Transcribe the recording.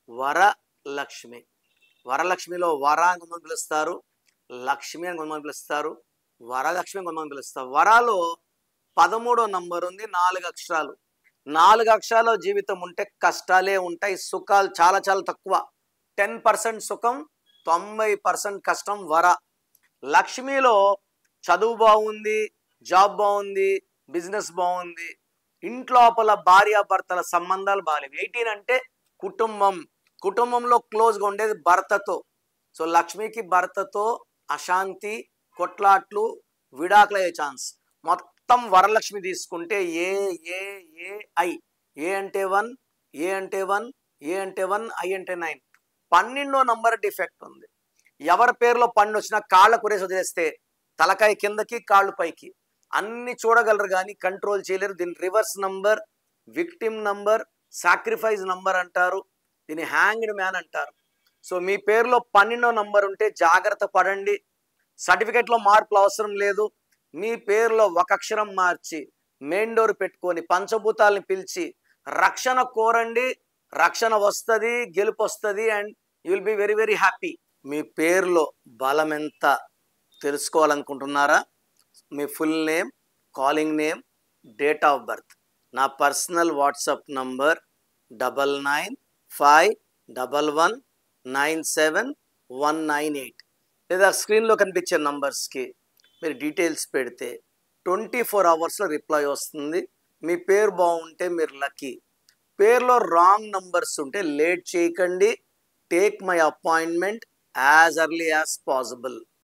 వరలక్ష్మి. వరలక్ష్మిలో వర అని కొంతమంది పిలుస్తారు, లక్ష్మి అని కొంతమంది పిలుస్తారు, వరలక్ష్మి అని కొంతమంది పిలుస్తారు. వరాలో 13వ నంబర్ ఉంది, 4 అక్షరాలు. 4 అక్షరాల జీవితం ఉంటే కష్టాలే ఉంటాయి, సుఖాలు చాలా చాలా తక్కువ. 10% సుఖం, 90% కష్టం. వర. లక్ష్మిలో చదువు బాగుంది, జాబ్ బాగుంది, బిజినెస్ బాగుంది, ఇంట్లోపల భార్యాభర్తల సంబంధాలు బాగాలేవు. 18 అంటే కుటుంబం. కుటుంబంలో క్లోజ్గా ఉండేది భర్తతో. సో లక్ష్మికి భర్తతో అశాంతి, కొట్లాట్లు, విడాకులు అయ్యే ఛాన్స్. మొత్తం వరలక్ష్మి తీసుకుంటే ఏ ఏ ఏ ఐ. ఏ అంటే 1, ఏ అంటే 1, ఏ అంటే 1, ఐ అంటే 9. 12వ నంబర్ డిఫెక్ట్ ఉంది. ఎవరి పేరులో 12 వచ్చినా కాళ్ళ కురేసి వదిలేస్తే తలకాయ కిందకి, కాళ్ళు పైకి అన్ని చూడగలరు కానీ కంట్రోల్ చేయలేరు. దీని reverse number, victim number, sacrifice number అంటారు, దీన్ని హ్యాంగ్డ్ మ్యాన్ అంటారు. సో మీ పేరులో 12వ నంబర్ ఉంటే జాగ్రత్త పడండి. సర్టిఫికెట్లో మార్పులు అవసరం లేదు. మీ పేరులో ఒక అక్షరం మార్చి మెయిన్ డోర్ పెట్టుకొని పంచభూతాలని పిలిచి రక్షణ కోరండి. రక్షణ వస్తుంది, గెలుపు వస్తుంది, and you will be very very happy. మీ పేరులో బలం ఎంత తెలుసుకోవాలనుకుంటున్నారా? మీ full name, calling name, date of birth, నా పర్సనల్ వాట్సాప్ నంబర్ 9951119719 లేదా స్క్రీన్లో కనిపించే నంబర్స్కి మీరు డీటెయిల్స్ పెడితే 24 అవర్స్లో రిప్లై వస్తుంది. మీ పేరు బాగుంటే మీరు లక్కీ. పేరులో రాంగ్ నంబర్స్ ఉంటే లేట్ చేయకండి. Take my appointment as early as possible.